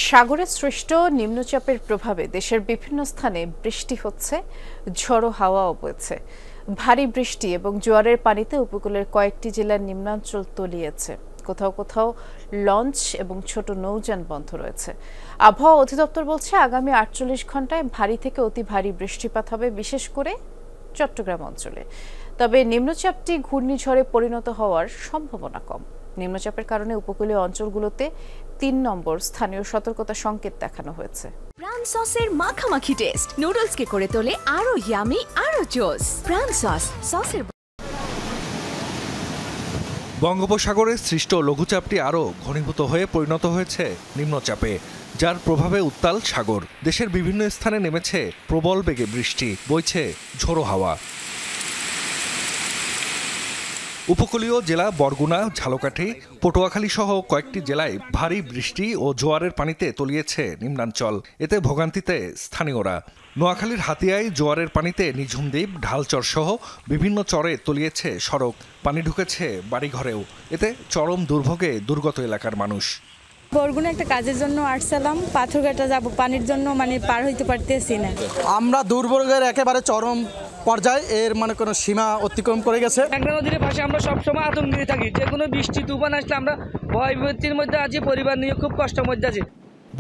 সাগরে সৃষ্ট নিম্নচাপের প্রভাবে দেশের বিভিন্ন স্থানে বৃষ্টি হচ্ছে, ঝড়ো হাওয়াও বইছে। ভারী বৃষ্টি এবং জোয়ারের পানিতে উপকূলের কয়েকটি জেলার নিম্নাঞ্চল তলিয়েছে। কোথাও কোথাও লঞ্চ এবং ছোট নৌযান বন্ধ রয়েছে। আবহাওয়া অধিদপ্তর বলছে আগামী ৪৮ ঘন্টায় ভারী থেকে অতি ভারী বৃষ্টিপাত হবে, বিশেষ করে চট্টগ্রাম অঞ্চলে। তবে নিম্নচাপটি ঘূর্ণিঝড়ে পরিণত হওয়ার সম্ভাবনা কম। নিম্নচাপের কারণে উপকূলীয় অঞ্চলগুলোতে ৩ নম্বর স্থানীয় সতর্কতা সংকেত দেখানো হয়েছে। প্রাণ সসের মাখামাখি টেস্ট নুডলসকে করে তোলে আরো ইয়ামি, আরো জোস। প্রাণ সসের বঙ্গোপসাগরে সৃষ্ট লঘুচাপটি আরও ঘনীভূত হয়ে পরিণত হয়েছে নিম্নচাপে, যার প্রভাবে উত্তাল সাগর। দেশের বিভিন্ন স্থানে নেমেছে প্রবল বেগে বৃষ্টি, বইছে ঝোড়ো হাওয়া। উপকূলীয় জেলা বরগুনা, ঝালকাঠি, পটুয়াখালী সহ কয়েকটি জেলায় ভারী বৃষ্টি ও জোয়ারের পানিতে তলিয়েছে নিম্নাঞ্চল। এতে ভোগান্তিতে স্থানীয়রা। নোয়াখালীর হাতিয়ায় জোয়ারের পানিতে নিঝুম দ্বীপ, ঢালচর সহ বিভিন্ন চরে তলিয়েছে সড়ক, পানি ঢুকেছে বাড়িঘরেও। এতে চরম দুর্ভোগে দুর্গত এলাকার মানুষ। বরগুনা একটা কাজের জন্য আসছিলাম, পাথরঘাটা যাব, পানির জন্য পার হইতে পারতেছি না। আমরা দুর্ভোগের একেবারে চরম পর্যায়ে এর কোনো সীমা অতিক্রম করে গেছে। মেঘনা নদীর পাশে আমরা সবসময় আতঙ্কিত থাকি, যে কোনো বৃষ্টি তুফান আসলে আমরা ভয় বিপত্তির মধ্যে আছি, পরিবার নিয়ে খুব কষ্টের মধ্যে আছি।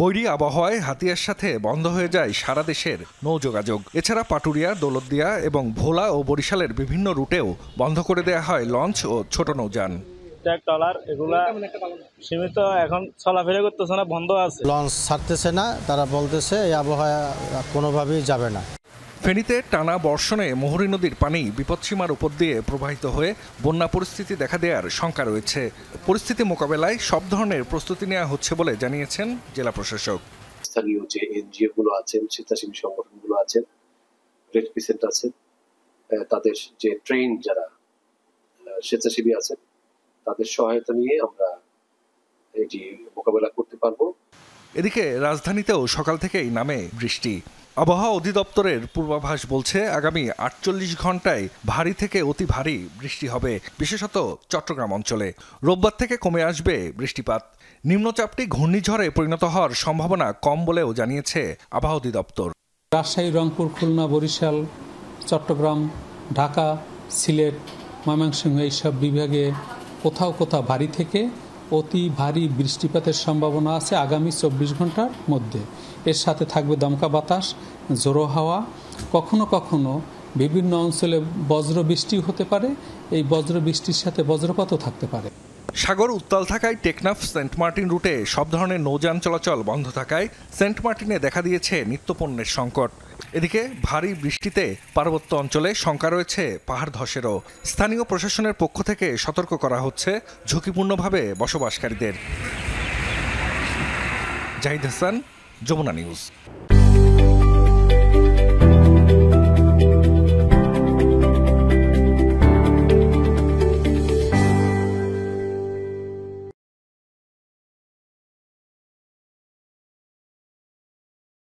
বৈরী আবহাওয়ায় হাতিয়ার সাথে বন্ধ হয়ে যায় সারা দেশের নৌ যোগাযোগ। এছাড়া পাটুরিয়া, দৌলতদিয়া এবং ভোলা ও বরিশালের বিভিন্ন রুটেও বন্ধ করে দেওয়া হয় লঞ্চ ও ছোট নৌযান। ট্রলার এগুলা সীমিত এখন চলাফেরা করতেছে না, বন্ধ আছে। লঞ্চ ছাড়তেছে না, তারা বলতেছে এই আবহাওয়া কোনোভাবেই যাবে না। ফেনীতে টানা বর্ষণে মুহুরী নদীর পানি বিপদসীমার উপর দিয়ে প্রবাহিত হয়ে বন্যা পরিস্থিতি দেখা দেওয়ার শঙ্কা রয়েছে। পরিস্থিতি মোকাবেলায় সব ধরনের প্রস্তুতি নেওয়া হচ্ছে বলে জানিয়েছেন জেলা প্রশাসক। স্থানীয় যে এনজিও গুলো আছেন, স্বেচ্ছাসেবী সংগঠনগুলো আছেন, রেড ক্রিসেন্ট আছেন, তাদের যে ট্রেন যারা স্বেচ্ছাসেবী আছেন, তাদের সহায়তা নিয়ে আমরা এটি মোকাবেলা করতে পারবো। এদিকে রাজধানীতেও সকাল থেকেই নামে বৃষ্টি। আবহাওয়া অধিদপ্তরের পূর্বাভাস বলছে আগামী ৪৮ ঘন্টায় ভারী থেকে অতি ভারী বৃষ্টি হবে, বিশেষত চট্টগ্রাম অঞ্চলে। রোববার থেকে কমে আসবে বৃষ্টিপাত। নিম্নচাপটি ঘূর্ণিঝড়ে পরিণত হওয়ার সম্ভাবনা কম বলেও জানিয়েছে আবহাওয়া অধিদপ্তর। রাজশাহী, রংপুর, খুলনা, বরিশাল, চট্টগ্রাম, ঢাকা, সিলেট, ময়মনসিংহ এইসব বিভাগে কোথাও কোথাও ভারী থেকে অতি ভারী বৃষ্টিপাতের সম্ভাবনা আছে আগামী ২৪ ঘন্টার মধ্যে। এর সাথে থাকবে দমকা বাতাস, ঝোড়ো হাওয়া, কখনো কখনো বিভিন্ন অঞ্চলে বজ্র বৃষ্টি হতে পারে। এই বজ্র বৃষ্টির সাথে বজ্রপাতও থাকতে পারে। সাগর উত্তাল থাকায় টেকনাফ সেন্ট মার্টিন রুটে সব ধরনের নৌযান চলাচল বন্ধ থাকায় সেন্ট মার্টিনে দেখা দিয়েছে নিত্যপণ্যের সংকট। এদিকে ভারী বৃষ্টিতে পার্বত্য অঞ্চলে শঙ্কা রয়েছে পাহাড় ধসেরও। স্থানীয় প্রশাসনের পক্ষ থেকে সতর্ক করা হচ্ছে ঝুঁকিপূর্ণভাবে বসবাসকারীদের। জাহিদ হাসান, যমুনা নিউজ।